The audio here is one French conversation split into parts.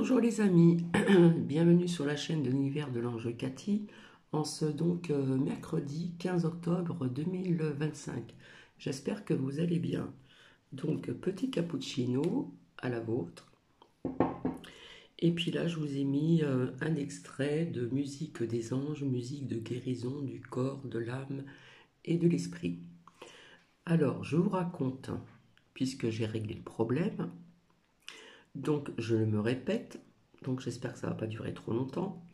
Bonjour les amis, bienvenue sur la chaîne de l'univers de l'ange Cathy en ce mercredi 15 octobre 2025. J'espère que vous allez bien. Donc petit cappuccino à la vôtre. Et puis là je vous ai mis un extrait de musique des anges, musique de guérison du corps, de l'âme et de l'esprit. Alors je vous raconte, puisque j'ai réglé le problème. Donc je me répète, donc j'espère que ça ne va pas durer trop longtemps.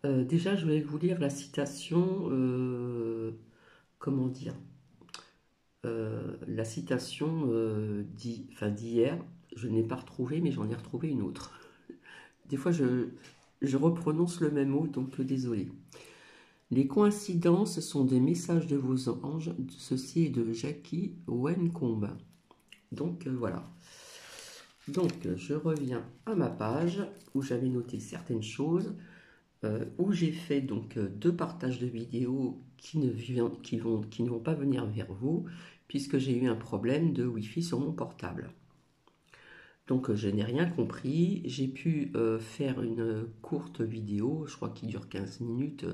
Déjà je vais vous lire la citation, comment dire, la citation d'hier. Je n'ai pas retrouvé, mais j'en ai retrouvé une autre. Des fois je reprononce le même mot, donc désolé. Les coïncidences sont des messages de vos anges. Ceci est de Jackie Wencombe. Donc voilà. Donc je reviens à ma page où j'avais noté certaines choses, où j'ai fait donc deux partages de vidéos qui ne vont pas venir vers vous, puisque j'ai eu un problème de Wi-Fi sur mon portable. Donc je n'ai rien compris. J'ai pu faire une courte vidéo, je crois qu'il dure 15 minutes,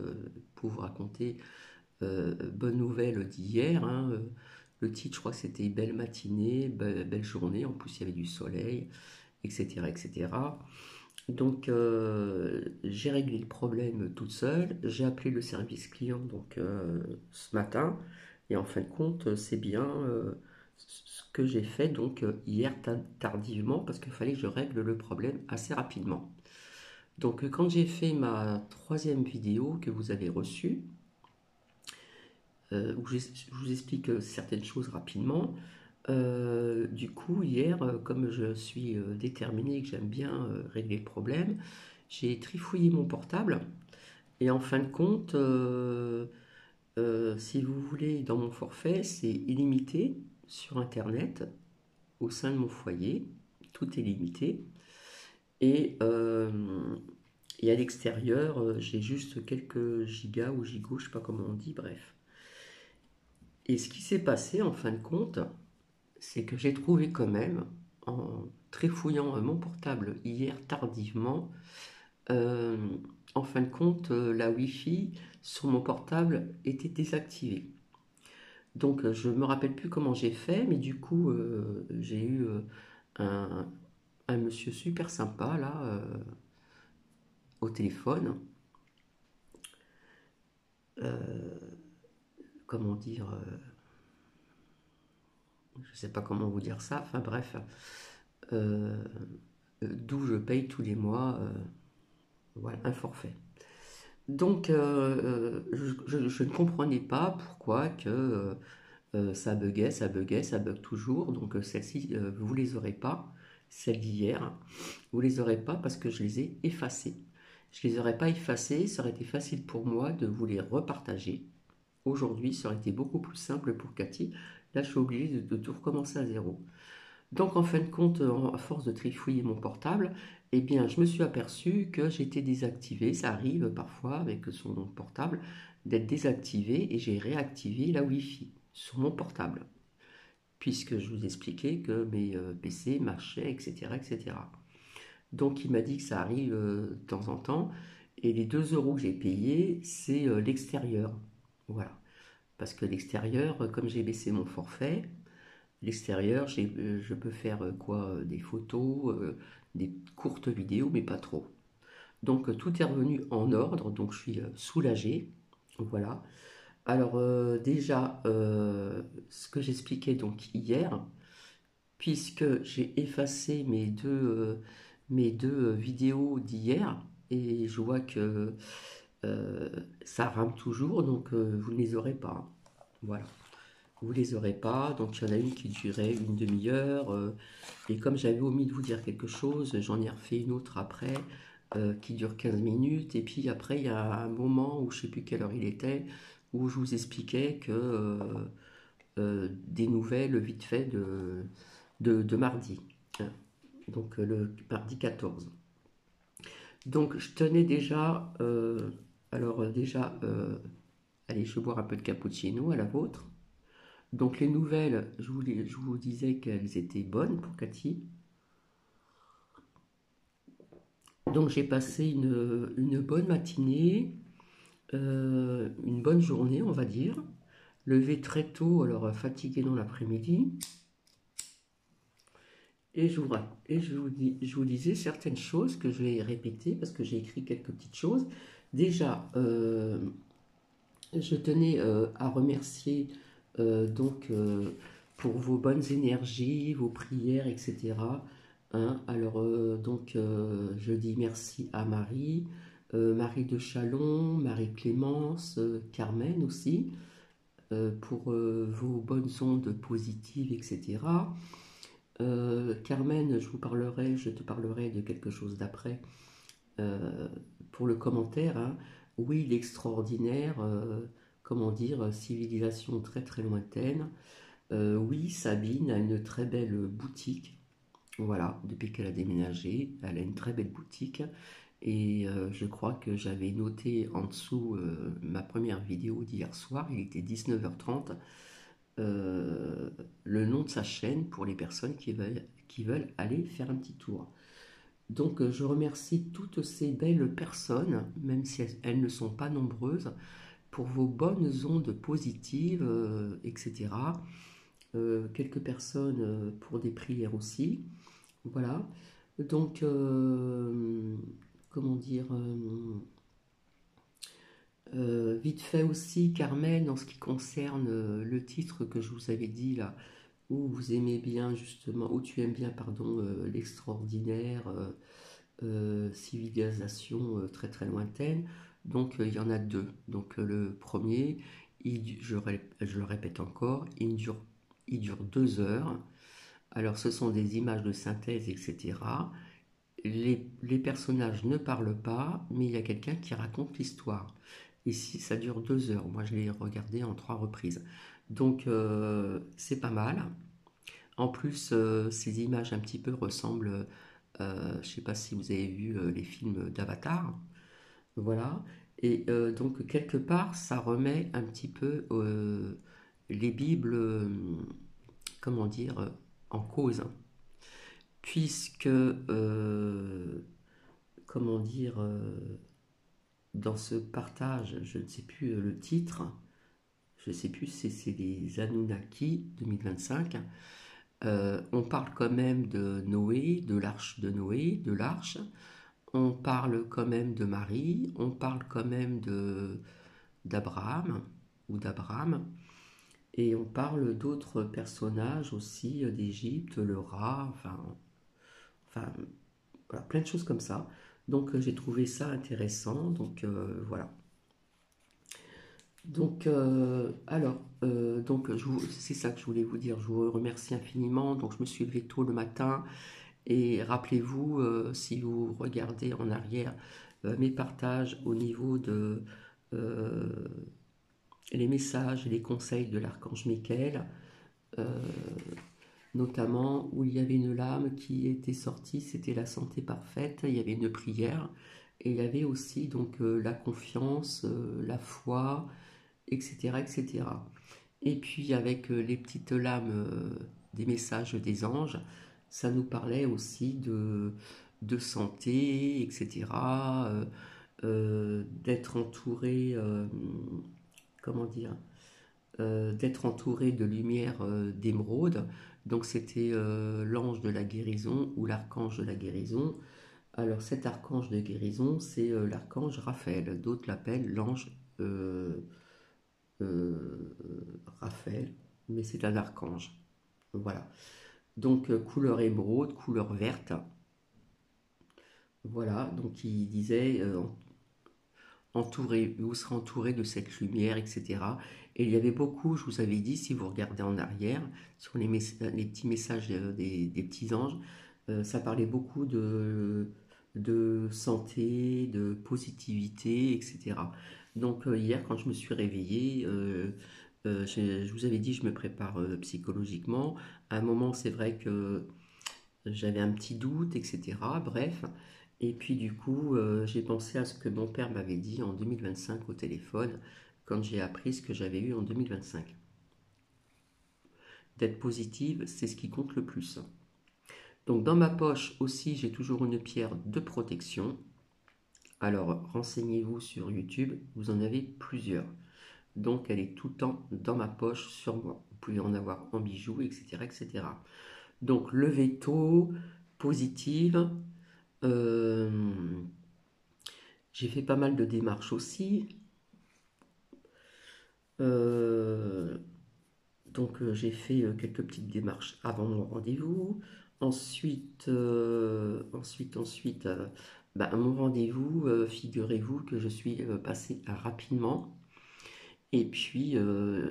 pour vous raconter bonne nouvelle d'hier. Le titre, je crois que c'était Belle matinée, belle journée, en plus il y avait du soleil, etc. etc. Donc j'ai réglé le problème toute seule, j'ai appelé le service client donc ce matin, et en fin de compte c'est bien ce que j'ai fait donc hier tardivement, parce qu'il fallait que je règle le problème assez rapidement. Donc quand j'ai fait ma troisième vidéo que vous avez reçue, où je vous explique certaines choses rapidement. Du coup, hier, comme je suis déterminée et que j'aime bien régler le problème, j'ai trifouillé mon portable. Et en fin de compte, si vous voulez, dans mon forfait, c'est illimité sur Internet, au sein de mon foyer. Tout est limité. Et, et à l'extérieur, j'ai juste quelques gigas ou gigos, je ne sais pas comment on dit, bref. Et ce qui s'est passé en fin de compte, c'est que j'ai trouvé quand même, en trifouillant mon portable hier tardivement, euh, en fin de compte, la Wi-Fi sur mon portable était désactivée. Donc je ne me rappelle plus comment j'ai fait, mais du coup j'ai eu un, un monsieur super sympa là au téléphone. Comment dire, je ne sais pas comment vous dire ça, enfin bref, euh, d'où je paye tous les mois voilà, un forfait. Donc je ne comprenais pas pourquoi que ça buguait, ça bug toujours. Donc celles-ci, vous les aurez pas, celles d'hier, vous les aurez pas parce que je les ai effacées. Je les aurais pas effacées, ça aurait été facile pour moi de vous les repartager. Aujourd'hui, ça aurait été beaucoup plus simple pour Cathy. Là, je suis obligée de tout recommencer à zéro. Donc en fin de compte, à force de trifouiller mon portable, eh bien, je me suis aperçu que j'étais désactivé. Ça arrive parfois avec son portable d'être désactivé, et j'ai réactivé la Wi-Fi sur mon portable, puisque je vous expliquais que mes PC marchaient, etc., etc. Donc il m'a dit que ça arrive de temps en temps, et les 2 euros que j'ai payés, c'est l'extérieur. Voilà. Parce que l'extérieur, comme j'ai baissé mon forfait, l'extérieur, je peux faire des photos, des courtes vidéos, mais pas trop. Donc tout est revenu en ordre, donc je suis soulagé. Voilà. Alors déjà, ce que j'expliquais donc hier, puisque j'ai effacé mes deux vidéos d'hier, et je vois que ça rame toujours, donc vous ne les aurez pas. Voilà. Vous les aurez pas, donc il y en a une qui durait une demi-heure, et comme j'avais omis de vous dire quelque chose, j'en ai refait une autre après, qui dure 15 minutes, et puis après il y a un moment où je ne sais plus quelle heure il était, où je vous expliquais que des nouvelles vite fait de mardi, hein, donc le mardi 14. Donc je tenais déjà, allez, je vais boire un peu de cappuccino à la vôtre. Donc les nouvelles, je vous disais qu'elles étaient bonnes pour Cathy. Donc j'ai passé une bonne matinée, une bonne journée, on va dire. Levé très tôt, alors fatigué dans l'après-midi. Et je vous disais certaines choses que je vais répéter parce que j'ai écrit quelques petites choses. Déjà, je tenais à remercier donc pour vos bonnes énergies, vos prières, etc. Hein, alors donc je dis merci à Marie, Marie de Chalon, Marie-Clémence, Carmen aussi, pour vos bonnes ondes positives, etc. Carmen, je te parlerai de quelque chose d'après euh, pour le commentaire. Hein. Oui, l'extraordinaire, comment dire, civilisation très très lointaine. Oui, Sabine a une très belle boutique. Voilà, depuis qu'elle a déménagé, elle a une très belle boutique. Et je crois que j'avais noté en dessous ma première vidéo d'hier soir, il était 19h30, le nom de sa chaîne pour les personnes qui veulent aller faire un petit tour. Donc je remercie toutes ces belles personnes, même si elles ne sont pas nombreuses, pour vos bonnes ondes positives, etc. Quelques personnes pour des prières aussi. Voilà. Donc, comment dire, vite fait aussi, Carmen, en ce qui concerne le titre que je vous avais dit là, où vous aimez bien justement, où tu aimes bien, pardon, l'extraordinaire, civilisation très très lointaine. Donc il y en a deux. Donc le premier, je le répète encore, il dure 2 heures. Alors ce sont des images de synthèse, etc. Les personnages ne parlent pas, mais il y a quelqu'un qui raconte l'histoire. Ici, ça dure 2 heures. Moi, je l'ai regardé en 3 reprises. Donc, c'est pas mal. En plus, ces images un petit peu ressemblent, je ne sais pas si vous avez vu les films d'Avatar. Voilà. Et donc, quelque part, ça remet un petit peu les Bibles, comment dire, en cause. Puisque, comment dire, dans ce partage, je ne sais plus le titre, je ne sais plus si c'est les Anunnaki 2025, on parle quand même de Noé, de l'arche de Noé, de l'arche, on parle quand même de Marie, on parle quand même d'Abraham ou d'Abraham, et on parle d'autres personnages aussi d'Égypte, le rat, enfin voilà, plein de choses comme ça. Donc j'ai trouvé ça intéressant, donc voilà. Donc, c'est ça que je voulais vous dire. Je vous remercie infiniment. Donc, je me suis levé tôt le matin. Et rappelez-vous, si vous regardez en arrière mes partages au niveau de euh, les messages et les conseils de l'archange Michael, euh, notamment où il y avait une lame qui était sortie, c'était la santé parfaite. Il y avait une prière. Et il y avait aussi donc la confiance, la foi, etc., etc. Et puis avec les petites lames des messages des anges, ça nous parlait aussi de santé, etc. D'être entouré, comment dire, d'être entouré de lumière d'émeraude. Donc c'était l'ange de la guérison ou l'archange de la guérison. Alors cet archange de guérison, c'est l'archange Raphaël. D'autres l'appellent l'ange euh, Raphaël, mais c'est un archange. Voilà. Donc couleur émeraude, couleur verte. Voilà. Donc il disait entouré, vous serez entouré de cette lumière, etc. Et il y avait beaucoup, je vous avais dit, si vous regardez en arrière, sur les petits messages des petits anges, ça parlait beaucoup de santé, de positivité, etc. Donc hier, quand je me suis réveillée, je vous avais dit, je me prépare psychologiquement. À un moment, c'est vrai que j'avais un petit doute, etc. Bref. Et puis du coup, j'ai pensé à ce que mon père m'avait dit en 2025 au téléphone, quand j'ai appris ce que j'avais eu en 2025. D'être positive, c'est ce qui compte le plus. Donc dans ma poche aussi, j'ai toujours une pierre de protection. Alors, renseignez-vous sur YouTube, vous en avez plusieurs. Donc, elle est tout le temps dans ma poche sur moi. Vous pouvez en avoir en bijoux, etc., etc. Donc, le veto, positive. Euh, j'ai fait pas mal de démarches aussi. Euh, j'ai fait quelques petites démarches avant mon rendez-vous. À mon rendez-vous, figurez-vous que je suis passée rapidement. Et puis,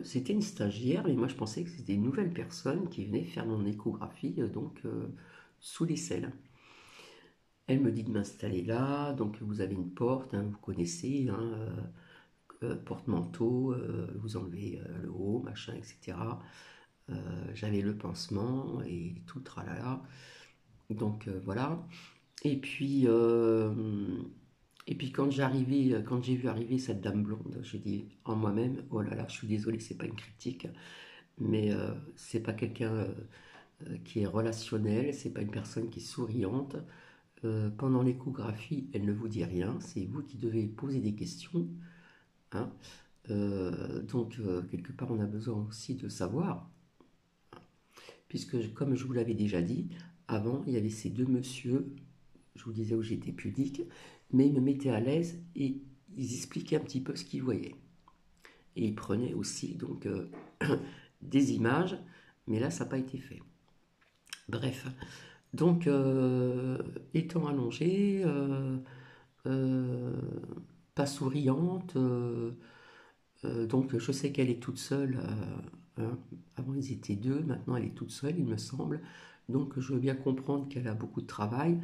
c'était une stagiaire, mais moi je pensais que c'était une nouvelle personne qui venait faire mon échographie, sous l'aisselle. Elle me dit de m'installer là, donc vous avez une porte, hein, vous connaissez, hein, porte-manteau, vous enlevez le haut, machin, etc. J'avais le pansement et tout le tralala. Voilà. Et puis, euh, et puis quand j'ai vu arriver cette dame blonde, j'ai dit en moi-même, oh là là, je suis désolé, c'est pas une critique, mais c'est pas quelqu'un qui est relationnel, c'est pas une personne qui est souriante. Pendant l'échographie, elle ne vous dit rien, c'est vous qui devez poser des questions, hein. Quelque part, on a besoin aussi de savoir, puisque comme je vous l'avais déjà dit, avant, il y avait ces deux messieurs, je vous disais où j'étais pudique, mais ils me mettaient à l'aise et ils expliquaient un petit peu ce qu'ils voyaient. Et ils prenaient aussi des images, mais là, ça n'a pas été fait. Bref, étant allongée, euh, pas souriante, donc je sais qu'elle est toute seule. Hein. Avant ils étaient deux, maintenant elle est toute seule, il me semble. Donc je veux bien comprendre qu'elle a beaucoup de travail,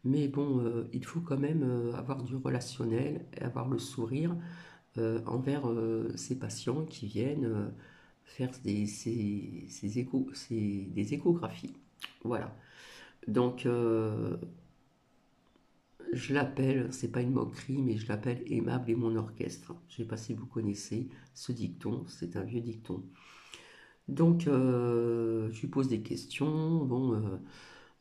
mais bon, il faut quand même avoir du relationnel, avoir le sourire envers ces patients qui viennent faire des échographies. Voilà. Donc je l'appelle, c'est pas une moquerie, mais je l'appelle Aimable et mon orchestre. Je ne sais pas si vous connaissez ce dicton, c'est un vieux dicton. Je lui pose des questions. Bon,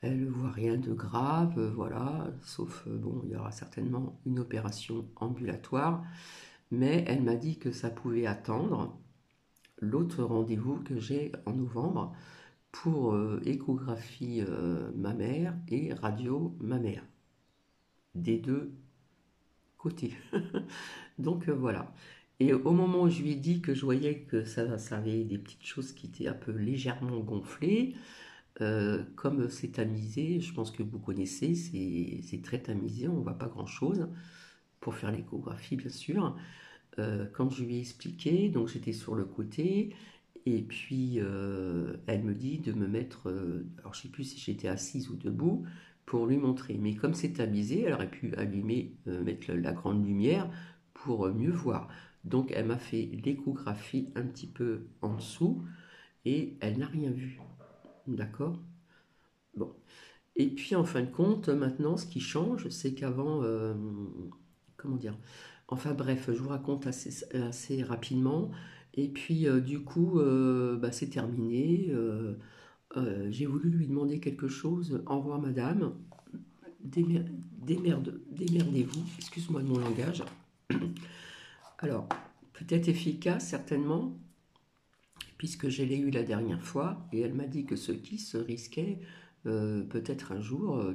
elle ne voit rien de grave, voilà, sauf, bon, il y aura certainement une opération ambulatoire, mais elle m'a dit que ça pouvait attendre l'autre rendez-vous que j'ai en novembre pour échographie mammaire et radio mammaire, des deux côtés. Voilà. Et au moment où je lui ai dit que je voyais que ça avait des petites choses qui étaient un peu légèrement gonflées, comme c'est tamisé, je pense que vous connaissez, c'est très tamisé, on ne voit pas grand-chose, pour faire l'échographie bien sûr. Quand je lui ai expliqué, donc j'étais sur le côté, et puis elle me dit de me mettre, alors je ne sais plus si j'étais assise ou debout, pour lui montrer. Mais comme c'est tamisé, elle aurait pu allumer, mettre la grande lumière pour mieux voir. Donc elle m'a fait l'échographie un petit peu en dessous, et elle n'a rien vu. D'accord? Bon. Et puis en fin de compte, maintenant, ce qui change, c'est qu'avant, comment dire? Enfin bref, je vous raconte assez rapidement. Et puis c'est terminé. J'ai voulu lui demander quelque chose. Au revoir madame. Démer- Démerdez-vous. Excuse-moi de mon langage. Alors, peut-être efficace, certainement, puisque je l'ai eu la dernière fois, et elle m'a dit que ce kiss risquait peut-être un jour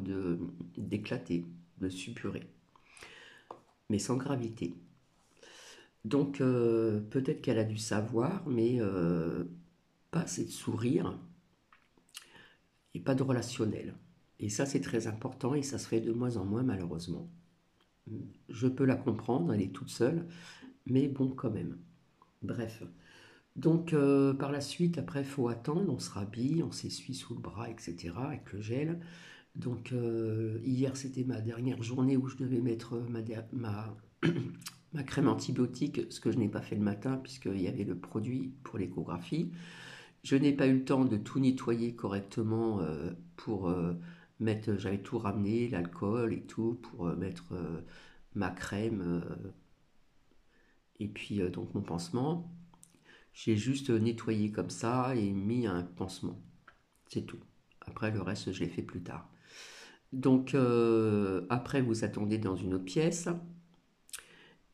d'éclater, de suppurer, mais sans gravité. Donc peut-être qu'elle a dû savoir, mais pas assez de sourire et pas de relationnel. Et ça c'est très important et ça se fait de moins en moins malheureusement. Je peux la comprendre, elle est toute seule, mais bon quand même. Bref. Par la suite, après, il faut attendre, on se rhabille, on s'essuie sous le bras, etc., avec le gel. Hier, c'était ma dernière journée où je devais mettre ma crème antibiotique, ce que je n'ai pas fait le matin, puisqu'il y avait le produit pour l'échographie. Je n'ai pas eu le temps de tout nettoyer correctement pour mettre, j'avais tout ramené, l'alcool et tout, pour mettre ma crème mon pansement. J'ai juste nettoyé comme ça et mis un pansement. C'est tout. Après, le reste, je l'ai fait plus tard. Après, vous attendez dans une autre pièce.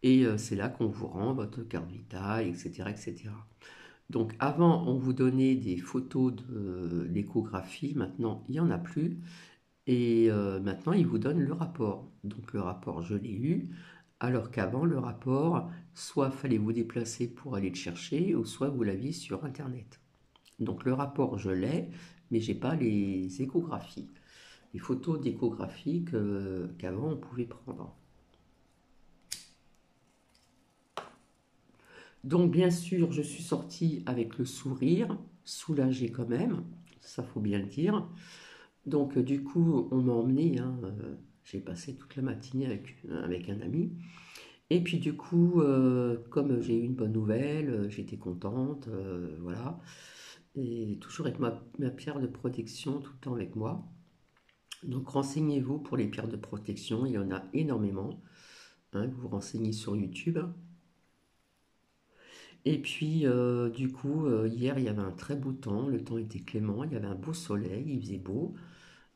Et c'est là qu'on vous rend votre carte vitale, etc., etc. Donc avant, on vous donnait des photos de l'échographie, maintenant il n'y en a plus. Et maintenant, ils vous donnent le rapport. Donc le rapport, je l'ai eu, alors qu'avant, le rapport, soit fallait vous déplacer pour aller le chercher, ou soit vous l'aviez sur Internet. Donc le rapport, je l'ai, mais j'ai pas les échographies, les photos d'échographie qu'avant on pouvait prendre. Donc bien sûr, je suis sortie avec le sourire, soulagée quand même, ça faut bien le dire. Donc du coup, on m'a emmené, hein, j'ai passé toute la matinée avec un ami. Et puis du coup, comme j'ai eu une bonne nouvelle, j'étais contente, voilà. Et toujours avec ma pierre de protection tout le temps avec moi. Donc renseignez-vous pour les pierres de protection, il y en a énormément, hein, vous vous renseignez sur YouTube. Et puis du coup, hier il y avait un très beau temps, le temps était clément, il y avait un beau soleil, il faisait beau.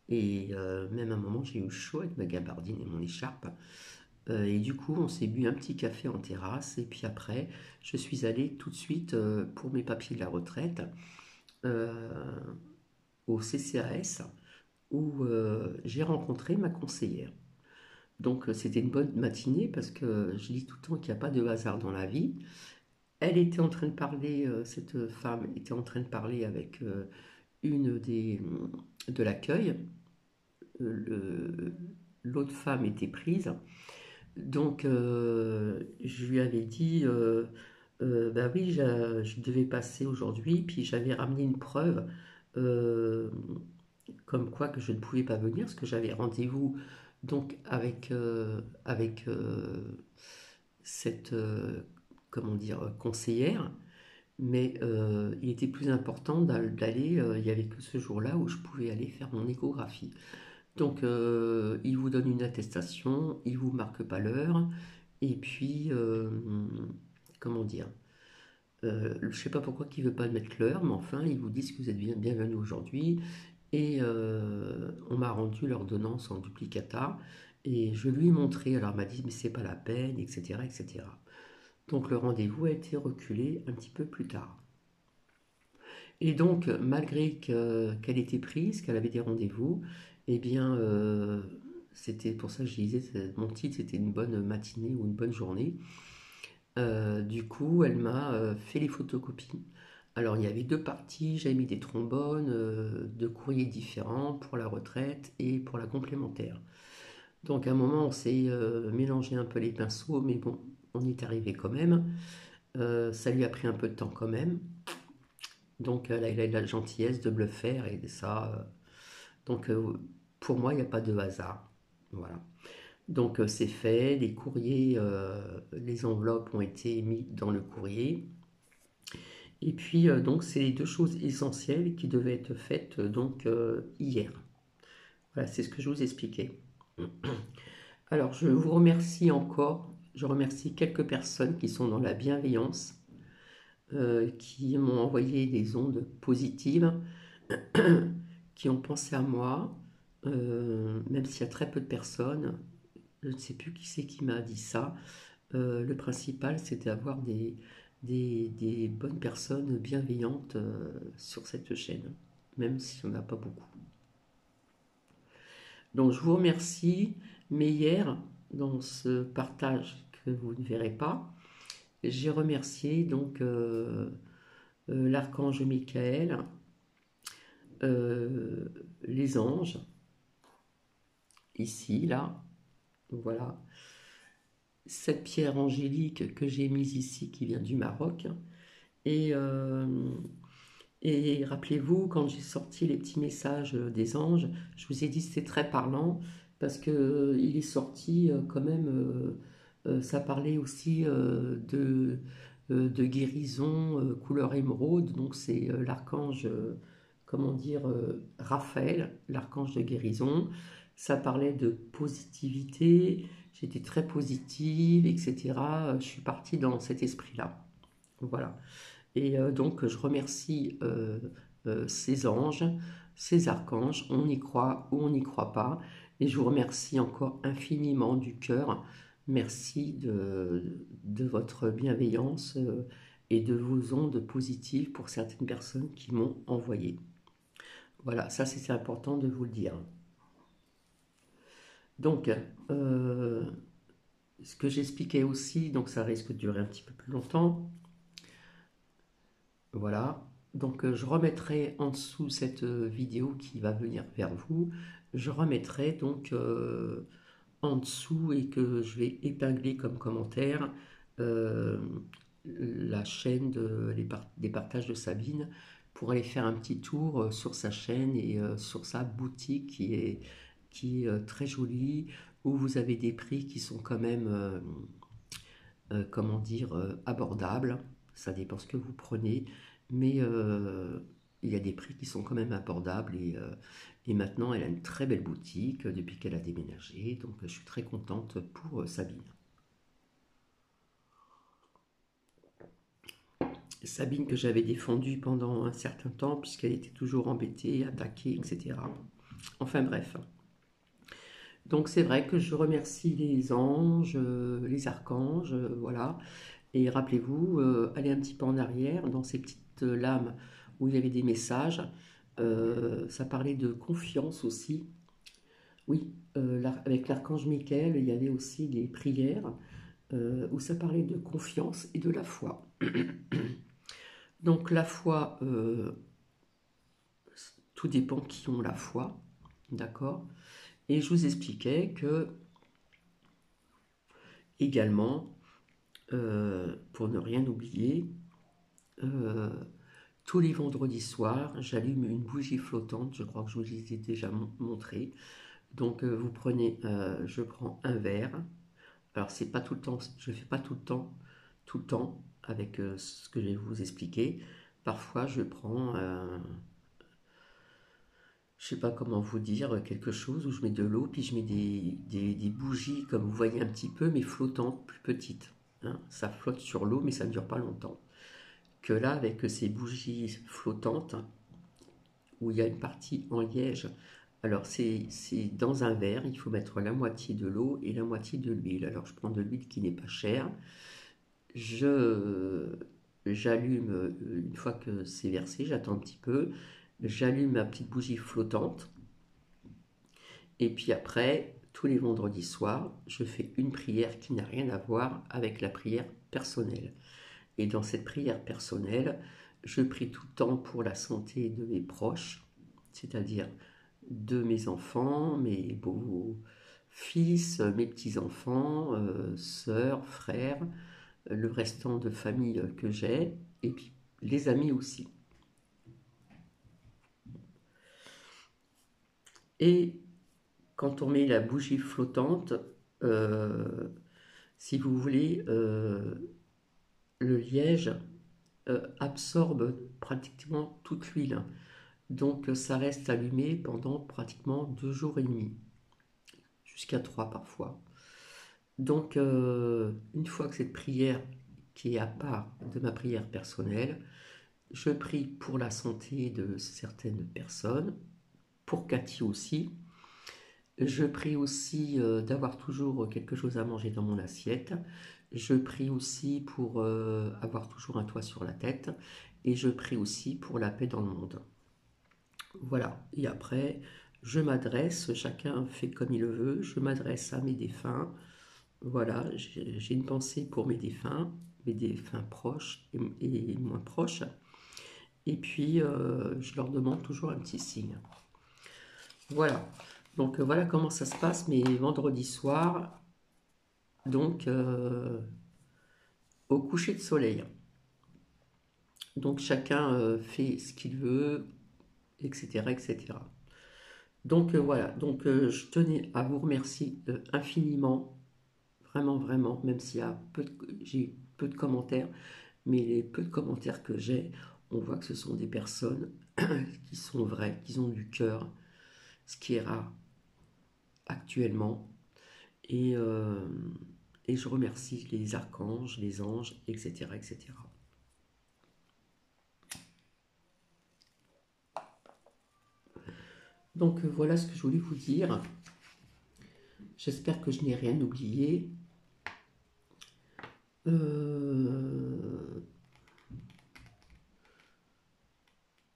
Et même à un moment j'ai eu chaud avec ma gabardine et mon écharpe. Et du coup, on s'est bu un petit café en terrasse. Et puis après, je suis allée tout de suite pour mes papiers de la retraite euh, au CCAS où j'ai rencontré ma conseillère. Donc c'était une bonne matinée parce que je dis tout le temps qu'il n'y a pas de hasard dans la vie. Elle était en train de parler, cette femme était en train de parler avec une de l'accueil. L'autre femme était prise. Donc, je lui avais dit, bah oui, je devais passer aujourd'hui, puis j'avais ramené une preuve euh, comme quoi que je ne pouvais pas venir, parce que j'avais rendez-vous donc avec cette, comment dire, conseillère, mais il était plus important d'aller, il n'y avait que ce jour-là où je pouvais aller faire mon échographie. Donc, il vous donne une attestation, il vous marque pas l'heure, et puis, comment dire, je ne sais pas pourquoi il ne veut pas mettre l'heure, mais enfin, ils vous disent que vous êtes bienvenu aujourd'hui, et on m'a rendu l'ordonnance en duplicata, et je lui ai montré, alors elle m'a dit, mais c'est pas la peine, etc., etc. Donc, le rendez-vous a été reculé un petit peu plus tard. Et donc, malgré qu'elle était prise, qu'elle avait des rendez-vous, eh bien, c'était pour ça que je disais, mon titre, c'était une bonne matinée ou une bonne journée. Du coup, elle m'a fait les photocopies. Alors, il y avait deux parties, j'avais mis des trombones, deux courriers différents pour la retraite et pour la complémentaire. Donc, à un moment, on s'est mélangé un peu les pinceaux, mais bon, on y est arrivé quand même. Ça lui a pris un peu de temps quand même. Donc elle a eu la gentillesse de me le faire et ça. Donc pour moi, il n'y a pas de hasard. Voilà. Donc c'est fait, les courriers, les enveloppes ont été mis dans le courrier. Et puis donc c'est les deux choses essentielles qui devaient être faites donc hier. Voilà, c'est ce que je vous expliquais. Alors je vous remercie encore. Je remercie quelques personnes qui sont dans la bienveillance, qui m'ont envoyé des ondes positives, qui ont pensé à moi, même s'il y a très peu de personnes. Je ne sais plus qui c'est qui m'a dit ça. Le principal, c'est d'avoir des bonnes personnes bienveillantes sur cette chaîne, même si on n'a pas beaucoup. Donc je vous remercie, mais hier, dans ce partage que vous ne verrez pas, j'ai remercié donc l'archange Michael, euh, les anges, ici, là, voilà, cette pierre angélique que j'ai mise ici qui vient du Maroc. Et, euh, et rappelez-vous, quand j'ai sorti les petits messages des anges, je vous ai dit que c'était très parlant parce que il est sorti quand même, ça parlait aussi de guérison couleur émeraude, donc c'est l'archange, comment dire, Raphaël, l'archange de guérison. Ça parlait de positivité, j'étais très positive, etc. Je suis partie dans cet esprit-là. Voilà. Et donc, je remercie ces anges, ces archanges. On y croit ou on n'y croit pas. Et je vous remercie encore infiniment du cœur Merci de votre bienveillance et de vos ondes positives pour certaines personnes qui m'ont envoyé. Voilà, ça c'est important de vous le dire. Donc, ce que j'expliquais aussi, donc ça risque de durer un petit peu plus longtemps. Voilà. Donc, je remettrai en dessous cette vidéo qui va venir vers vous. Je remettrai donc en dessous et que je vais épingler comme commentaire euh, la chaîne des partages de Sabine pour aller faire un petit tour sur sa chaîne et sur sa boutique qui est très jolie, où vous avez des prix qui sont quand même, comment dire, abordables. Ça dépend ce que vous prenez, mais il y a des prix qui sont quand même abordables et maintenant elle a une très belle boutique depuis qu'elle a déménagé, donc je suis très contente pour Sabine. Sabine que j'avais défendue pendant un certain temps puisqu'elle était toujours embêtée, attaquée, etc. Enfin bref. Donc c'est vrai que je remercie les anges, les archanges, voilà. Et rappelez-vous, allez un petit peu en arrière dans ces petites lames où il y avait des messages. Ça parlait de confiance aussi. Oui, avec l'archange Michael, il y avait aussi des prières où ça parlait de confiance et de la foi. Donc la foi, tout dépend qui ont la foi, d'accord? Et je vous expliquais que également, pour ne rien oublier, euh, tous les vendredis soirs, j'allume une bougie flottante, je crois que je vous l'ai déjà montré. Donc vous prenez, je prends un verre. Alors c'est pas tout le temps, je ne fais pas tout le temps avec ce que je vais vous expliquer. Parfois je prends je sais pas comment vous dire, quelque chose où je mets de l'eau, puis je mets des bougies, comme vous voyez un petit peu, mais flottantes, plus petites. Hein. Ça flotte sur l'eau, mais ça ne dure pas longtemps. Que là, avec ces bougies flottantes, où il y a une partie en liège, alors c'est dans un verre, il faut mettre la moitié de l'eau et la moitié de l'huile. Alors je prends de l'huile qui n'est pas chère, je j'allume une fois que c'est versé, j'attends un petit peu, j'allume ma petite bougie flottante. Et puis après, tous les vendredis soirs, je fais une prière qui n'a rien à voir avec la prière personnelle. Et dans cette prière personnelle, je prie tout le temps pour la santé de mes proches, c'est-à-dire de mes enfants, mes beaux-fils, mes petits-enfants, sœurs, frères, le restant de famille que j'ai, et puis les amis aussi. Et quand on met la bougie flottante, euh, si vous voulez, le liège absorbe pratiquement toute l'huile. Donc ça reste allumé pendant pratiquement 2 jours et demi, jusqu'à 3 parfois. Donc une fois que cette prière, qui est à part de ma prière personnelle, je prie pour la santé de certaines personnes, pour Cathy aussi. Je prie aussi d'avoir toujours quelque chose à manger dans mon assiette. Je prie aussi pour avoir toujours un toit sur la tête. Et je prie aussi pour la paix dans le monde. Voilà. Et après, je m'adresse, chacun fait comme il le veut, je m'adresse à mes défunts. Voilà, j'ai une pensée pour mes défunts proches et moins proches. Et puis, je leur demande toujours un petit signe. Voilà. Donc, voilà comment ça se passe mes vendredis soirs. Donc, au coucher de soleil. Donc, chacun fait ce qu'il veut, etc., etc. Donc, voilà. Donc, je tenais à vous remercier infiniment. Vraiment, vraiment, même s'il y a j'ai peu de commentaires, mais les peu de commentaires que j'ai, on voit que ce sont des personnes qui sont vraies, qui ont du cœur, ce qui est rare actuellement. Et, euh, et je remercie les archanges, les anges, etc., etc. Donc voilà ce que je voulais vous dire. J'espère que je n'ai rien oublié. Euh,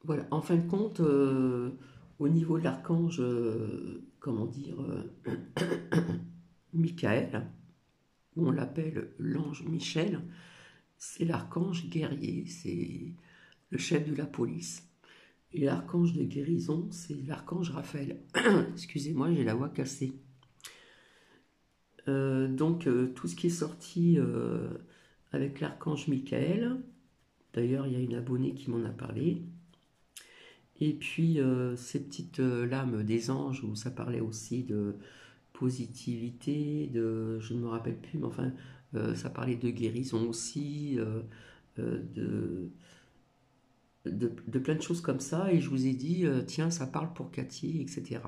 voilà, en fin de compte, au niveau de l'archange, comment dire, Michael, où on l'appelle l'ange Michel, c'est l'archange guerrier, c'est le chef de la police. Et l'archange de guérison, c'est l'archange Raphaël. Excusez-moi, j'ai la voix cassée. Donc, tout ce qui est sorti avec l'archange Michael, d'ailleurs, il y a une abonnée qui m'en a parlé. Et puis, ces petites lames des anges, où ça parlait aussi de positivité, je ne me rappelle plus, mais enfin, ça parlait de guérison aussi, de, de plein de choses comme ça. Et je vous ai dit, tiens, ça parle pour Cathy, etc.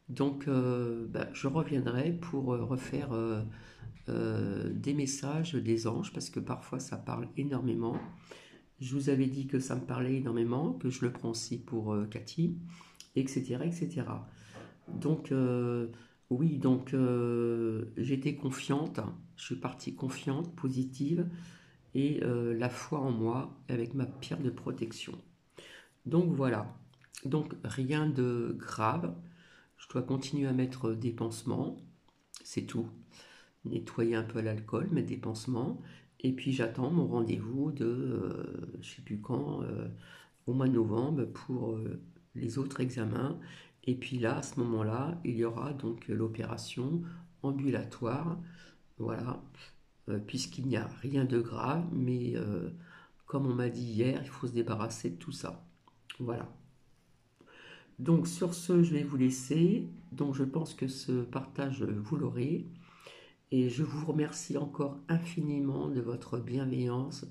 Donc, bah, je reviendrai pour refaire des messages des anges, parce que parfois ça parle énormément. Je vous avais dit que ça me parlait énormément, que je le prends aussi pour Cathy, etc., etc. Donc, oui, donc j'étais confiante, je suis partie confiante, positive, et la foi en moi avec ma pierre de protection. Donc voilà, donc rien de grave, je dois continuer à mettre des pansements, c'est tout. Nettoyer un peu l'alcool, mettre des pansements, et puis j'attends mon rendez-vous de, je ne sais plus quand, au mois de novembre pour les autres examens. Et puis là, à ce moment-là, il y aura donc l'opération ambulatoire, voilà, puisqu'il n'y a rien de grave, mais comme on m'a dit hier, il faut se débarrasser de tout ça. Voilà. Donc sur ce, je vais vous laisser. Donc je pense que ce partage, vous l'aurez. Et je vous remercie encore infiniment de votre bienveillance,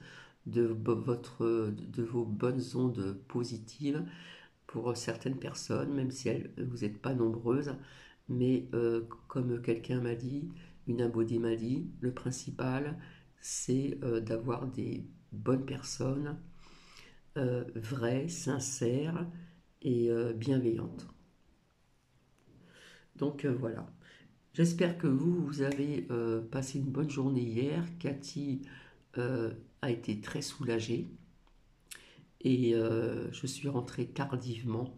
de vos bonnes ondes positives pour certaines personnes, même si vous n'êtes pas nombreuses. Mais comme quelqu'un m'a dit, une abonnée m'a dit, le principal, c'est d'avoir des bonnes personnes, vraies, sincères et bienveillantes. Donc voilà. J'espère que vous avez passé une bonne journée hier. Cathy a été très soulagée et je suis rentrée tardivement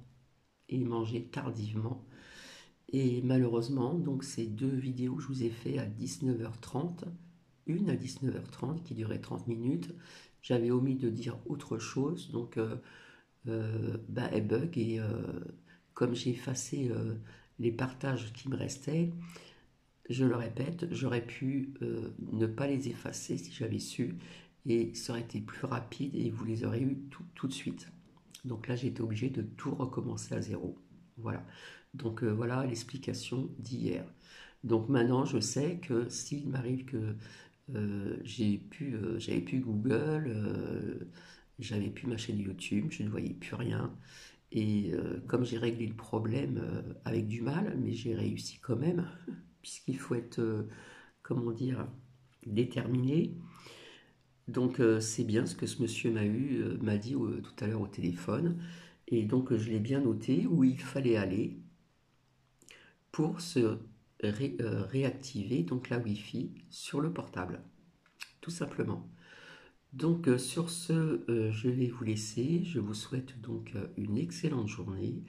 et mangé tardivement. Et malheureusement, donc ces deux vidéos que je vous ai fait à 19h30, une à 19h30 qui durait 30 minutes, j'avais omis de dire autre chose, donc bah, elle bug et comme j'ai effacé les partages qui me restaient, je le répète, j'aurais pu ne pas les effacer si j'avais su, et ça aurait été plus rapide et vous les aurez eu tout de suite. Donc là, j'ai été obligé de tout recommencer à zéro. Voilà. Donc voilà l'explication d'hier. Donc maintenant, je sais que s'il m'arrive que j'avais pu Google, j'avais plus ma chaîne YouTube, je ne voyais plus rien. Et comme j'ai réglé le problème avec du mal, mais j'ai réussi quand même, puisqu'il faut être, comment dire, déterminé. Donc c'est bien ce que ce monsieur m'a dit tout à l'heure au téléphone. Et donc je l'ai bien noté où il fallait aller pour se réactiver donc la Wi-Fi sur le portable, tout simplement. Donc sur ce, je vais vous laisser. Je vous souhaite donc une excellente journée.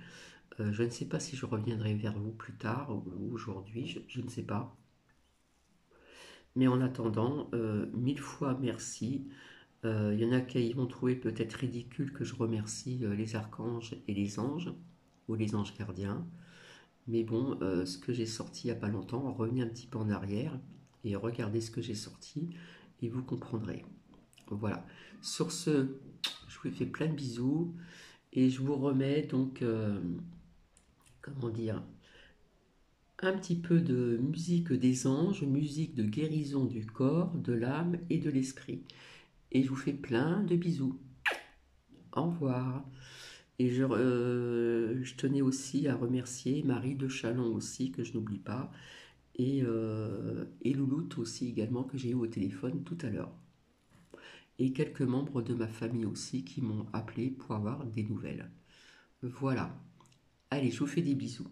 Je ne sais pas si je reviendrai vers vous plus tard ou aujourd'hui, je ne sais pas. Mais en attendant, mille fois merci. Il y en a qui vont trouver peut-être ridicule que je remercie les archanges et les anges, ou les anges gardiens. Mais bon, ce que j'ai sorti il n'y a pas longtemps, revenez un petit peu en arrière et regardez ce que j'ai sorti et vous comprendrez. Voilà. Sur ce, je vous fais plein de bisous et je vous remets donc, comment dire, un petit peu de musique des anges, musique de guérison du corps, de l'âme et de l'esprit. Et je vous fais plein de bisous. Au revoir. Et je tenais aussi à remercier Marie de Chalon aussi, que je n'oublie pas, et Louloute aussi également, que j'ai eu au téléphone tout à l'heure. Et quelques membres de ma famille aussi qui m'ont appelé pour avoir des nouvelles. Voilà. Allez, je vous fais des bisous.